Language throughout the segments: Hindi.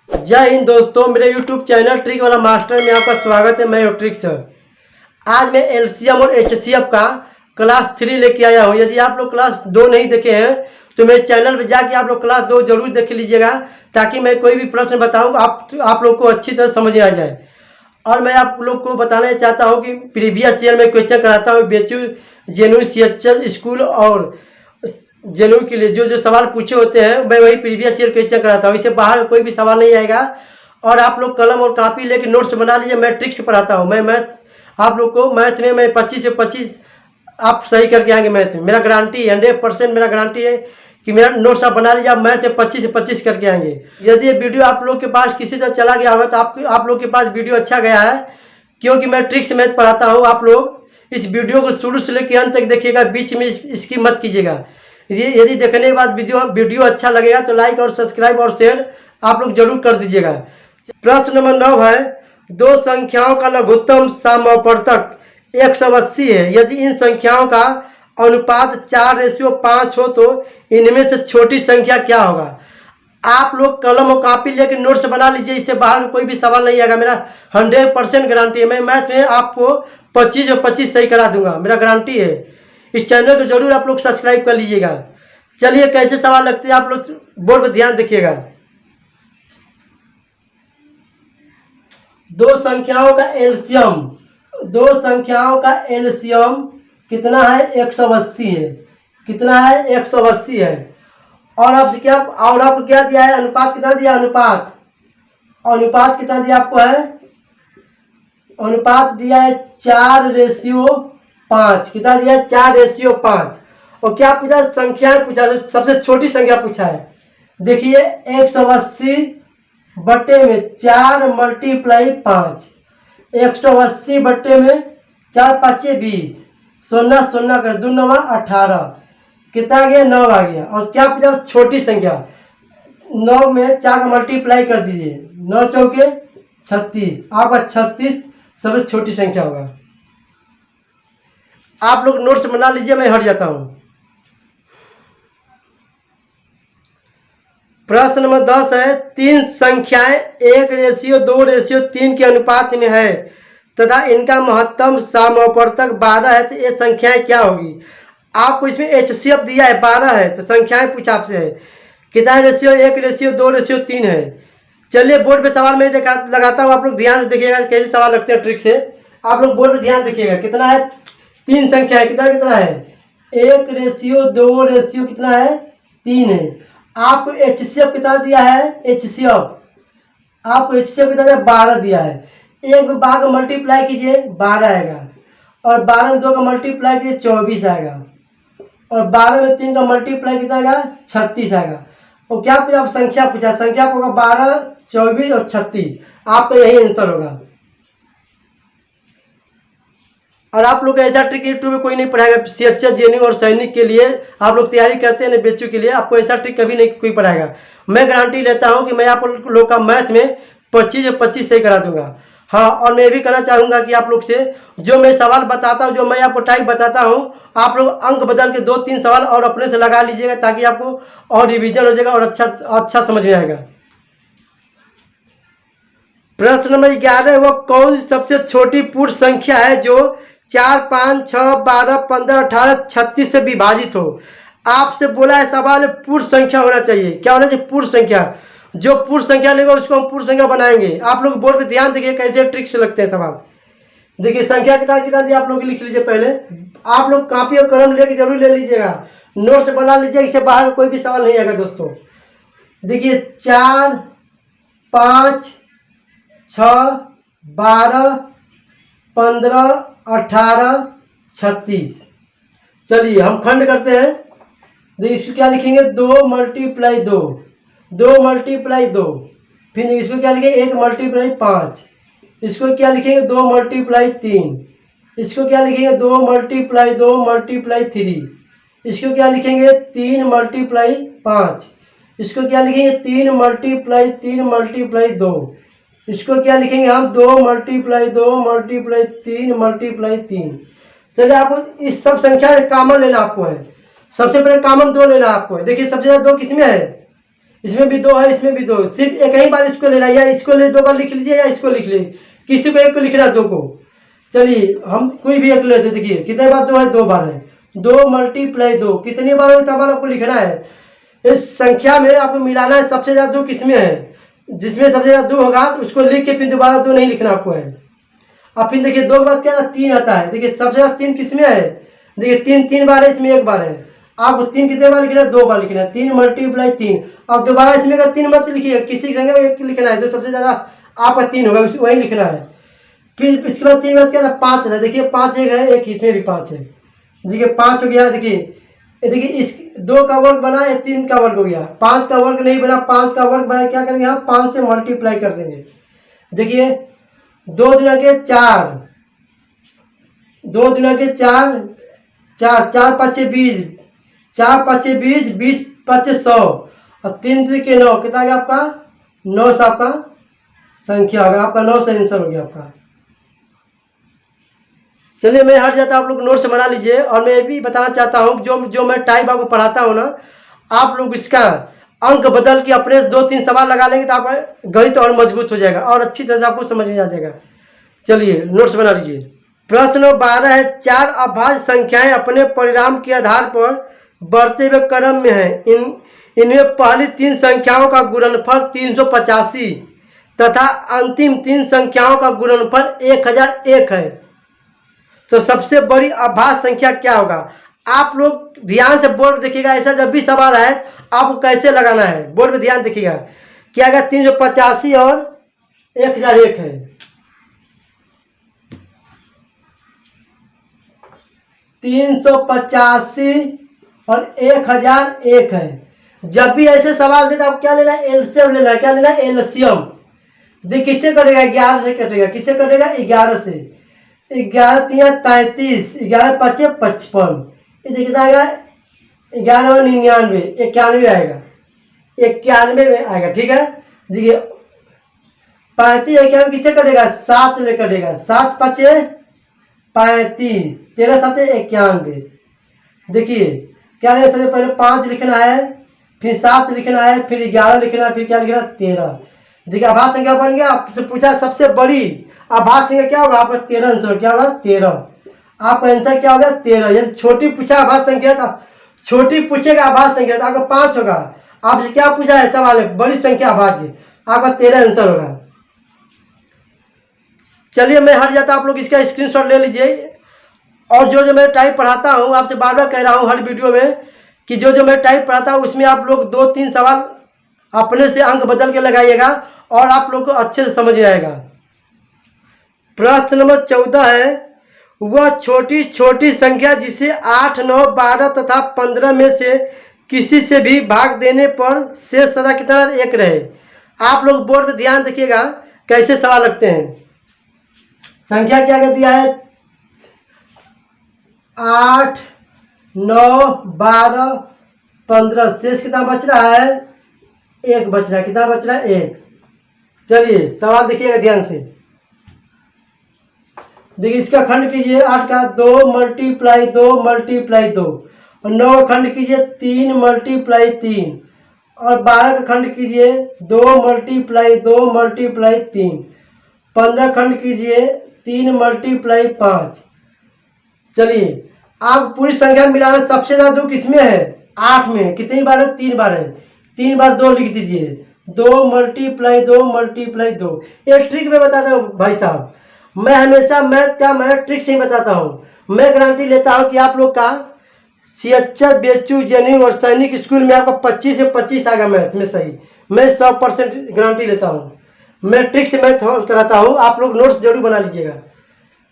जय हिंद दोस्तों, मेरे YouTube चैनल ट्रिक वाला मास्टर में आपका स्वागत है। मैं हूं ट्रिक सर। आज मैं एलसीएम और एचसीएफ का क्लास 3 लेके आया हूं। यदि आप लोग क्लास 2 नहीं देखे हैं तो मेरे चैनल पे जाके आप लोग क्लास 2 जरूर देख लीजिएगा, ताकि मैं कोई भी प्रश्न बताऊं आप लोग को अच्छी तरह समझ आ जाए। और मैं आप लोग को बताना चाहता हूँ कि प्रीवियस ईयर में क्वेश्चन कराता हूँ बेचू जेनू सीएचएल स्कूल और जेनू के लिए जो सवाल पूछे होते हैं मैं वही प्रीवियस ईयर क्वेश्चन कराता हूँ। इससे बाहर कोई भी सवाल नहीं आएगा। और आप लोग कलम और कॉपी लेके नोट्स बना लीजिए। मैं ट्रिक्स पढ़ाता हूँ। मैं मैथ आप लोग को मैथ में मैं 25 से 25 आप सही करके आएंगे। मैथ में मेरा गारंटी 100% मेरा गारंटी है कि मेरा नोट्स आप बना लीजिए। आप मैथ में 25 से 25 करके आएंगे। यदि ये वीडियो आप लोग के पास किसी तरह चला गया होगा तो आप लोग के पास वीडियो अच्छा गया है, क्योंकि मैं ट्रिक्स मैथ पढ़ाता हूँ। आप लोग इस वीडियो को शुरू से लेकर अंत तक देखिएगा, बीच में इसकी मत कीजिएगा। यदि देखने के बाद वीडियो अच्छा लगेगा तो लाइक और सब्सक्राइब और शेयर आप लोग जरूर कर दीजिएगा। प्रश्न नंबर 9 है, दो संख्याओं का लघुत्तम समापवर्तक 180 है। यदि इन संख्याओं का अनुपात 4:5 हो तो इनमें से छोटी संख्या क्या होगा? आप लोग कलम और कॉपी लेकर नोट्स बना लीजिए। इससे बाहर कोई भी सवाल नहीं आएगा। मेरा 100% गारंटी है। मैं मैथ में आपको 25 और 25 सही करा दूंगा, मेरा गारंटी है। इस चैनल को जरूर आप लोग सब्सक्राइब कर लीजिएगा। चलिए कैसे सवाल लगते हैं आप लोग बोर्ड पर ध्यान देखिएगा। दो संख्याओं का एलसीएम कितना है? 180 है। कितना है? 180 है। और आपको क्या दिया है? अनुपात कितना दिया? अनुपात कितना दिया आपको है? अनुपात दिया है 4:5। कितना दिया है? 4:5। और क्या पूछा? संख्याएं पूछा, सबसे छोटी संख्या पूछा है। देखिए 180 बट्टे में 4 मल्टीप्लाई 5। 180 बट्टे में 4 5 20, 0 0 कर 2 9 18। कितना आ गया? 9 आ गया। और क्या पूछा? छोटी संख्या। 9 में 4 का मल्टीप्लाई कर दीजिए, 9 चौके 36। आपका 36 सबसे छोटी संख्या होगा। आप लोग नोट्स बना लीजिए, मैं हट जाता हूं। प्रश्न नंबर 10 है, तीन संख्याएं 1:2:3 के अनुपात में है तथा इनका महत्तम समापवर्तक 12 है, तो ये संख्याएं क्या होगी? आपको इसमें एचसीएफ दिया है 12 है, तो संख्याएं पूछा आपसे है कितना रेशियो? 1:2:3 है। चलिए बोर्ड पे सवाल मैं लगाता हूँ, आप लोग ध्यान से देखिएगा कैसे सवाल लगते हैं ट्रिक से। आप लोग बोर्ड पे ध्यान देखिएगा। कितना है? तीन संख्या है। कितना है? 1:2 कितना है? 3 है। आपको एचसीएफ कितना दिया है? आपको एचसीएफ कितना दिया? 12 दिया है। एक में 12 का मल्टीप्लाई कीजिए 12 आएगा, और 12 में 2 का मल्टीप्लाई कीजिए 24 आएगा, और 12 में 3 का मल्टीप्लाई कितना आएगा? 36 आएगा। और क्या पूछा? आप संख्या पूछा। संख्या होगा 12, 24 और 36। आपका यही आंसर होगा। और आप लोग ऐसा ट्रिक यूट्यूब में कोई नहीं पढ़ाएगा। सीएचएल जेएनयू और सैनिक के लिए आप लोग तैयारी करते हैं, बेचू के लिए आपको ऐसा ट्रिक कभी नहीं कोई पढ़ाएगा। मैं गारंटी लेता हूं कि मैं आप लोग का मैथ में 25 और 25 सही करा दूंगा। हाँ, और मैं भी कहना चाहूँगा कि आप लोग से जो मैं सवाल बताता हूँ, जो मैं आपको टाइप बताता हूँ, आप लोग अंक बदल के 2-3 सवाल और अपने से लगा लीजिएगा, ताकि आपको और रिविजन हो जाएगा और अच्छा समझ में आएगा। प्रश्न नंबर 11, वो कौन सी सबसे छोटी पूर्ण संख्या है जो 4 5 6 12 15 18 36 से विभाजित हो? आपसे बोला है सवाल पूर्ण संख्या होना चाहिए। क्या होना चाहिए? पूर्ण संख्या। जो पूर्ण संख्या लेगा उसको हम पूर्ण संख्या बनाएंगे। आप लोग बोर्ड पे ध्यान देखिए कैसे ट्रिक से लगते हैं सवाल। देखिए संख्या कितना दिया आप लोग लिख लीजिए। पहले आप लोग कॉपी और कलम लेके जरूर ले लीजिएगा, नोट्स बना लीजिएगा। इससे बाहर कोई भी सवाल नहीं आएगा दोस्तों। देखिए 4 5 6 12 15 18 36। चलिए हम खंड करते हैं। देखिए इसको क्या लिखेंगे? 2 मल्टीप्लाई 2, 2 मल्टीप्लाई 2। फिर इसको क्या लिखेंगे? 1 मल्टीप्लाई 5। इसको क्या लिखेंगे? 2 मल्टीप्लाई 3। इसको क्या लिखेंगे? 2 मल्टीप्लाई 2 मल्टीप्लाई 3। इसको क्या लिखेंगे? 3 मल्टीप्लाई 5। इसको क्या लिखेंगे? 3 मल्टीप्लाई 3 मल्टीप्लाई 2। इसको क्या लिखेंगे हम? 2 मल्टीप्लाई 2 मल्टीप्लाई 3 मल्टीप्लाई 3। चलिए आपको इस सब संख्या कॉमन लेना आपको है। सबसे पहले कॉमन 2 लेना आपको है। देखिए सबसे ज़्यादा 2 किसमें है? इसमें भी 2 है, इसमें भी 2, सिर्फ एक ही बार इसको लेना, या इसको ले 2 बार लिख लीजिए या इसको लिख लीजिए, किसी को एक को लिखना 2 को। चलिए हम कोई भी एक लेते, देखिए कितने बार 2 है, 2 बार है, 2 मल्टीप्लाई 2, कितनी बार हो उतना बार आपको लिखना है। इस संख्या में आपको मिलाना है सबसे ज़्यादा 2 किसमें है, जिसमें सबसे ज़्यादा 2 होगा तो उसको लिख के फिर दोबारा 2 नहीं लिखना आपको है। अब फिर देखिए 2 के बाद क्या 3 आता है, देखिए सबसे ज़्यादा 3 किसमें है, देखिए 3 बार है, इसमें 1 बार है। आपको 3 कितने बार लिखना है, 2 बार लिखना है, 3 मल्टीप्लाई 3। अब दोबारा इसमें का 3 मत लिखिए, किसी संख्या में 1 लिखना है, जो सबसे ज़्यादा आपका 3 होगा वही लिखना है। फिर इसके बाद 3 बाद क्या था, 5 था, देखिए 5 एक है, एक इसमें भी 5 है, देखिए 5 हो गया। देखिए इस 2 का वर्ग बना, 3 का वर्ग हो गया, 5 का वर्ग नहीं बना, 5 का वर्ग बना, क्या करेंगे हम 5 से मल्टीप्लाई कर देंगे। देखिए 2 दूना के 4, 2 दूना के 4, 4 5 20, 4 5 20, 20 5 100 और 3 के 9, कितना आ गया आपका 9 से आपका संख्या होगा, आपका 9 से आंसर हो गया आपका। चलिए मैं हट जाता हूँ, आप लोग नोट्स बना लीजिए। और मैं भी बताना चाहता हूँ जो मैं टाइप आपको पढ़ाता हूँ ना, आप लोग इसका अंक बदल के अपने 2-3 सवाल लगा लेंगे तो आपका गणित और मजबूत हो जाएगा और अच्छी तरह से आपको समझ में आ जाएगा। चलिए नोट्स बना लीजिए। प्रश्न 12 है, 4 अभाज्य संख्याएं अपने परिणाम के आधार पर बढ़ते हुए क्रम में है। इनमें पहली 3 संख्याओं का गुणनफल 385 तथा अंतिम 3 संख्याओं का गुणनफल 1001 है। तो सबसे बड़ी अभाज्य संख्या क्या होगा? आप लोग ध्यान से बोर्ड देखिएगा, ऐसा जब भी सवाल है आपको कैसे लगाना है बोर्ड पे ध्यान देखिएगा। क्या अगर 385 और 1001 है, 385 और 1001 है। जब भी ऐसे सवाल देता आप क्या लेना है, एलसीएम लेना है। क्या लेना है? एलसीएम। देखिए किससे कटेगा? 11 से कटेगा। किससे कटेगा? 11 से। 11 3 33, 11 5 55, ये कितना आएगा? 11 99, 91 आएगा, 91 में आएगा। ठीक है, देखिए 35 91 किससे कटेगा? 7 ले कटेगा। 7 5 35, 13 7 91। देखिए क्या लेना? सबसे पहले 5 लिखना है, फिर 7 लिखना है, फिर 11 लिखना है, फिर क्या लिखना? 13। देखिए अभाज्य संख्या बन गया। आपसे पूछा सबसे बड़ी अभाज्य संख्या क्या होगा? आपका 13 आंसर क्या होगा? 13। आपका आंसर क्या होगा? 13। यदि छोटी पूछा अभाज्य संख्या का, छोटी पूछेगा अभाज्य संख्या तो आपका 5 होगा। आपसे क्या पूछा है सवाल है? बड़ी संख्या अभाज्य, आपका 13 आंसर होगा। चलिए मैं हट जाता, आप लोग इसका स्क्रीनशॉट ले लीजिए। और जो मैं टाइप पढ़ाता हूँ, आपसे बार बार कह रहा हूँ हर वीडियो में कि जो मैं टाइप पढ़ाता हूँ उसमें आप लोग 2-3 सवाल अपने से अंक बदल के लगाइएगा और आप लोग को अच्छे से समझ आएगा। प्रश्न नंबर 14 है, वह छोटी छोटी संख्या जिसे 8 9 12 तथा 15 में से किसी से भी भाग देने पर शेष सदा कितना 1 रहे। आप लोग बोर्ड पर ध्यान देखिएगा कैसे सवाल रखते हैं। संख्या क्या दिया है? 8 9 12 15, शेष कितना बच रहा है? 1 बच रहा है। कितना बच रहा है? 1। चलिए सवाल देखिएगा ध्यान से। देखिए इसका खंड कीजिए 8 का 2 × 2 × 2 और 9 का खंड कीजिए 3 × 3 और 12 का खंड कीजिए 2 × 2 × 3, 15 खंड कीजिए 3 × 5। चलिए आप पूरी संख्या मिलाना, सबसे ज़्यादा 2 किसमें है? 8 में। कितनी बार है? 3 बार है। 3 बार 2 लिख दीजिए, 2 × 2 × 2। एक ट्रिक मैं बताता हूँ भाई साहब, मैं हमेशा मैथ का ट्रिक से ही बताता हूँ। मैं गारंटी लेता हूँ कि आप लोग का CHS BHU JNU और सैनिक स्कूल में आपका 25 से 25 आएगा मैथ में सही। मैं 100% गारंटी लेता हूँ। मैं ट्रिक से मैथ कराता हूँ, आप लोग नोट्स जरूर बना लीजिएगा।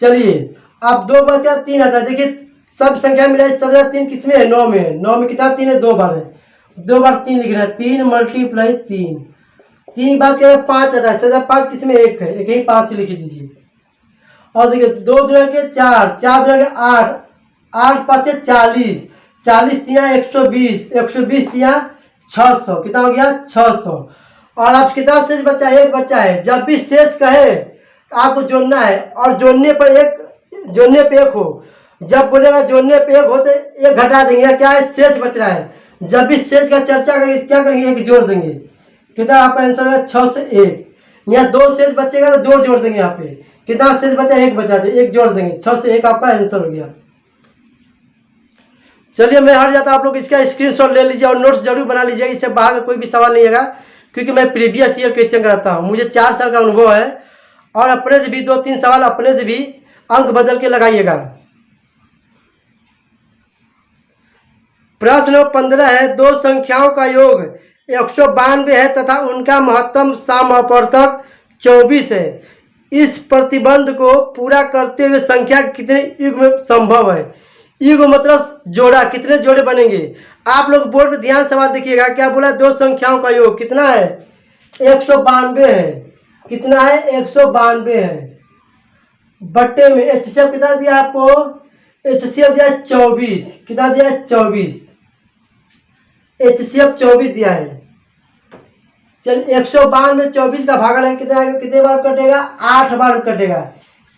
चलिए अब 2 बार क्या 3 आता है। देखिए सब संख्या मिलाई, सब ज़्यादा 3 किसमें है? 9 में। 9 में कितना 3 है? 2 बार है। 2 बार 3 लिख रहा है, 3 × 3। 3 बार क्या है? 5 आता है। सजा 5 किसमें? 1 है, एक ही 5 लिख दीजिए। और देखिए 2 दूना के 4, 4 दूना के 8, 8 5 40, 40 3 120, 120 3 600। कितना हो गया? 600। और आप कितना शेष बचा है? 1 बचा है। जब भी शेष कहे आपको जोड़ना है और जोड़ने पर 1 हो। जब बोलेगा जोड़ने पे 1 हो तो 1 घटा देंगे। क्या है? शेष बच रहा है। जब भी शेष का चर्चा करेंगे क्या करेंगे, एक जोड़ देंगे। कितना आपका आंसर है 6 से 1। यहाँ 2 शेष बचेगा तो 2 जोड़ देंगे। यहाँ पे कितना शेष बचा, 1 बचा, तो 1 जोड़ देंगे। 6 से 1 आपका आंसर हो गया। चलिए मैं हट जाता, आप लोग इसका स्क्रीनशॉट ले लीजिए और नोट्स जरूर बना लीजिए। इससे बाहर का कोई भी सवाल नहीं आएगा, क्योंकि मैं प्रीवियस ईयर क्वेश्चन कराता हूँ। मुझे 4 साल का अनुभव है और अपने से भी 2-3 सवाल अपने से भी अंक बदल के लगाइएगा। प्रश्न नंबर 15 है, दो संख्याओं का योग 192 है तथा उनका महत्तम समापवर्तक 24 है। इस प्रतिबंध को पूरा करते हुए संख्या कितने युग्म संभव है। युग्म मतलब जोड़ा, कितने जोड़े बनेंगे। आप लोग बोर्ड पे ध्यान सवाल देखिएगा, क्या बोला, दो संख्याओं का योग कितना है 192 है। कितना है 192 है। बट्टे में एचसीएफ कितना दिया आपको, एचसीएफ दिया 24। कितना दिया 24, एचसीएफ 24 दिया है। चल 192 में 24 का भागल है, कितना कितने बार कटेगा, 8 बार कटेगा।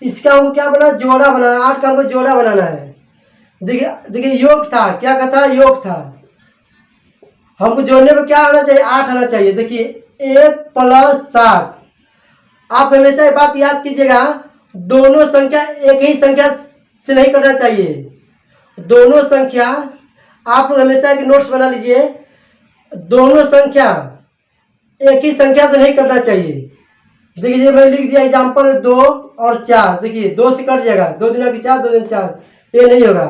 इसका हमको क्या बना, जोड़ा बनाना, 8 का हमको जोड़ा बनाना है। देखिए देखिए योग था, क्या कहता है, योग था। हमको जोड़ने में क्या आना चाहिए, 8 आना चाहिए। देखिए 1 + 7। आप हमेशा ये बात याद कीजिएगा, दोनों संख्या एक ही संख्या से नहीं करना चाहिए। दोनों संख्या आप लोग हमेशा एक नोट्स बना लीजिए, दोनों संख्या एक ही संख्या से नहीं करना चाहिए। देखिए मैं लिख दिया एग्जाम्पल 2 और 4। देखिए 2 से कट जाएगा, 2 दूना 4, 2 दूना 4, ये नहीं होगा।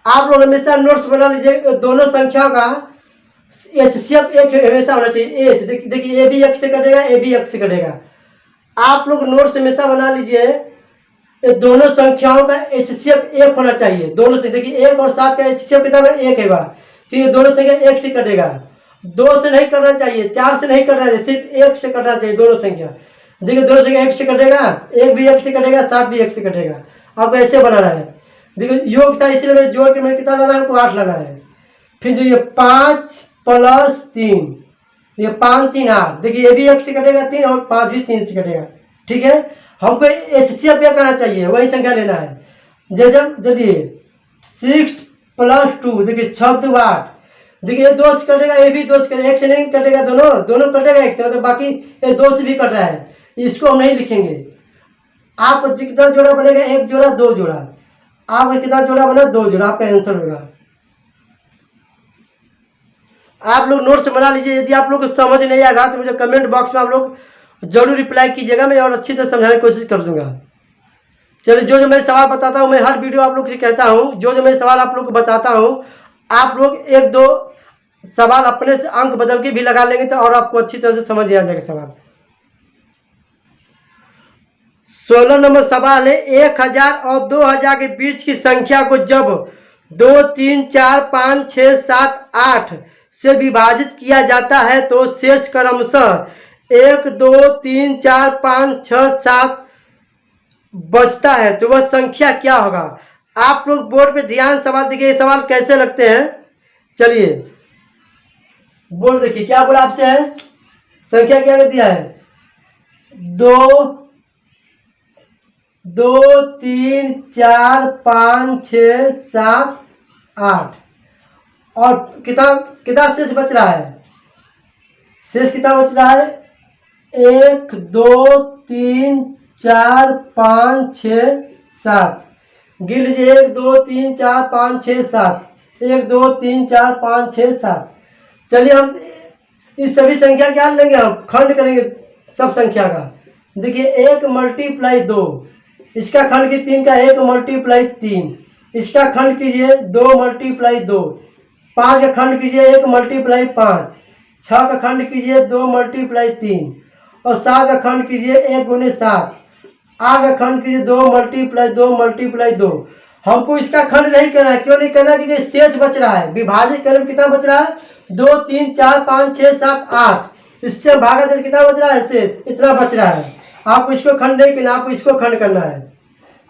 आप लोग हमेशा नोट्स बना लीजिए, दोनों संख्या का एचसीएफ एक हमेशा होना चाहिए। एच देखिए ए भी 1 से कटेगा, ए भी 1 से कटेगा। आप लोग नोट्स हमेशा बना लीजिए, दोनों संख्याओं का एचसीएफ 1 होना चाहिए। दोनों से देखिए 1 और 7 का एचसीएफ कितना है, 1 है, क्योंकि दोनों संख्या 1 से कटेगा। 2 से नहीं करना चाहिए, 4 से नहीं करना चाहिए, सिर्फ 1 से करना चाहिए दोनों संख्या। देखिए दोनों संख्या 1 से कटेगा, 1 भी 1 से कटेगा, 7 भी 1 से कटेगा। आपको ऐसे बनाना है। देखिए योग था, इसलिए मैंने जोड़ के मैंने कितना लाना है, हमको 8 लाना है। फिर जो ये 5 + 3, ये 5 3 8। देखिए ये भी 1 से कटेगा 3 और 5 भी 3 से कटेगा। ठीक है, हमको एचसीएफ क्या करना चाहिए, वही संख्या लेना है। जैसे चलिए 6 + 2, देखिए 6 × 2 = 8। देखिए 2 से कटेगा, ये भी 2 से कटेगा, 1 से नहीं कटेगा, दोनों कटेगा 1 से, मतलब बाकी ये 2 से भी कट रहा है। इसको हम नहीं लिखेंगे। आप कितना जोड़ा बनेगा, 1 जोड़ा 2 जोड़ा। आप कितना जोड़ा बना, 2 जोड़ा, आपका आंसर होगा। आप लोग नोट्स बना लीजिए। यदि आप लोग को समझ नहीं आएगा तो मुझे कमेंट बॉक्स में आप लोग जरूर रिप्लाई कीजिएगा, मैं और अच्छी तरह समझाने की कोशिश कर दूंगा। चलिए जो मैं सवाल बताता हूँ, मैं हर वीडियो आप लोग से कहता हूँ, जो मैं सवाल आप लोग को बताता हूँ, आप लोग 1-2 सवाल अपने से अंक बदल के भी लगा लेंगे तो और आपको अच्छी तरह से समझ आ जाएगा सवाल। 16 नंबर सवाल है, 1000 और 2000 के बीच की संख्या को जब 2 3 4 5 6 7 8 से विभाजित किया जाता है तो शेष क्रमशः 1 2 3 4 5 6 7 बचता है, तो वह संख्या क्या होगा। आप लोग बोर्ड पे ध्यान सवाल देखिए, ये सवाल कैसे लगते हैं। चलिए बोर्ड देखिए क्या बोला आपसे है, संख्या क्या दिया है, 2 2 3 4 5 6 7 8 और कितना शेष बच रहा है, शेष कितना बच रहा है, 1 2 3 4 5 6 7। गिन लीजिए 1 2 3 4 5 6 7, 1 2 3 4 5 6 7। चलिए हम इस सभी संख्या क्या लेंगे, हम खंड करेंगे सब संख्या का। देखिए 1 × 2, इसका खंड की 3 का 1 × 3, इसका खंड कीजिए 2 × 2, 5 का खंड कीजिए 1 × 5, 6 का खंड कीजिए 2 × 3 और 7 का खंड कीजिए 1 × 7, 8 का खंड कीजिए 2 × 2 × 2। हमको इसका खंड नहीं करना है, क्यों नहीं करना, क्योंकि शेष बच रहा है। विभाजित करने में कितना बच रहा है, 2 3 4 5 6 7 8, इससे भागा दे कितना बच रहा है, शेष इतना बच रहा है। आपको इसको खंड नहीं करना, आपको इसको खंड करना है।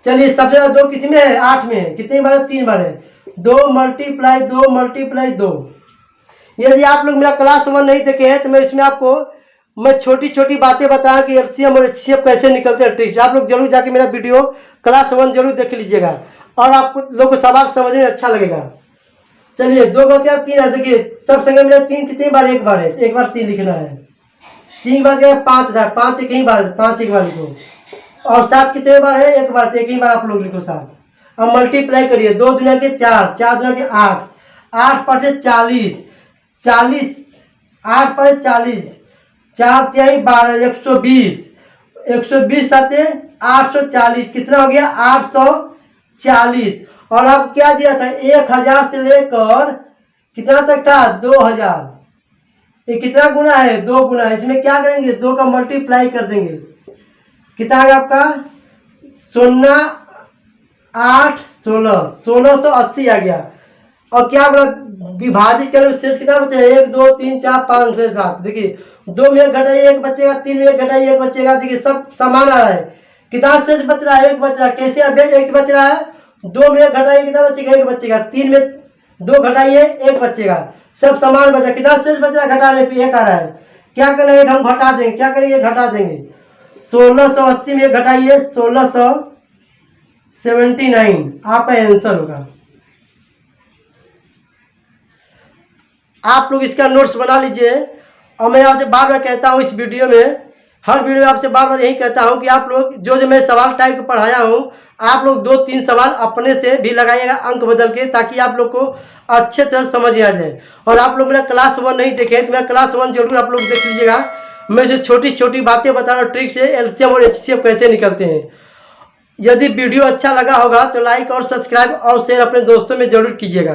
चलिए सबसे ज्यादा 2 किसी में है, 8 में है, कितनी बार है, 3 बार है, 2 × 2 × 2। यदि आप लोग मेरा क्लास 1 नहीं देखे हैं तो मैं इसमें आपको छोटी छोटी बातें बताया कि एलसीएम और एचसीएफ कैसे निकलते हैं ट्रिक्स। आप लोग जरूर जाके मेरा वीडियो क्लास 1 जरूर देख लीजिएगा और आपको लोगों को सवाल समझने में अच्छा लगेगा। चलिए 2 बार क्या 3 है, देखिए सब संख्या मिला 3 कितनी बार, एक बार है, एक बार 3 लिखना है। 3 बार क्या 5 था, 5 एक ही बार, 5 एक बार लिखो। और 7 कितने बार है, एक बार, तो एक ही बार आप लोग लिखो 7। अब मल्टीप्लाई करिए, 2 दुनिया के 4, 4 दुनिया के 8, 8 पर 40, 40, 8 पर 40, 4 तिहाई 12, 120, 120 साथे 840, कितना हो गया 840। और अब क्या दिया था, 1000 से लेकर कितना तक था, 2000। ये कितना गुना है, 2 गुना है। इसमें क्या करेंगे, 2 का मल्टीप्लाई कर देंगे, कितना है आपका 0 8 16, 1680 आ गया। और क्या बोला, विभाजित करें शेष कितना बचे, 1 2 3 4 5 6 7। देखिए 2 में 1 घटाइए 1 बचेगा, 3 में 1 घटाइए 1 बचेगा। देखिए सब समान आ रहा है, कितना शेष बच रहा है, 1 बच रहा है। कैसे अब 1 बच रहा है, 2 में 1 घटाइए कितना बचेगा, 1 बचेगा। 3 में 2 घटाइए 1 बचेगा। सब समान बचा, कितना शेष बच रहा है, घटाने पे 1 आ रहा है। क्या करेंगे, हम घटा देंगे, क्या करेंगे, घटा देंगे। 1680 में घटाइए 1679, आपका आंसर होगा। आप लोग इसका नोट्स बना लीजिए। और मैं आपसे बार बार कहता हूँ, इस वीडियो में, हर वीडियो में आपसे बार बार यही कहता हूँ कि आप लोग जो मैं सवाल टाइप के पढ़ाया हूँ, आप लोग 2-3 सवाल अपने से भी लगाइएगा अंक बदल के, ताकि आप लोग को अच्छे तरह समझ आ जाए। और आप लोग मेरा क्लास 1 नहीं देखे तो मेरा क्लास 1 जरूर आप लोग देख लीजिएगा। मैं जो छोटी छोटी बातें बता रहा हूँ, ट्रिक से एलसीएम और एचसीएफ कैसे निकलते हैं। यदि वीडियो अच्छा लगा होगा तो लाइक और सब्सक्राइब और शेयर अपने दोस्तों में जरूर कीजिएगा।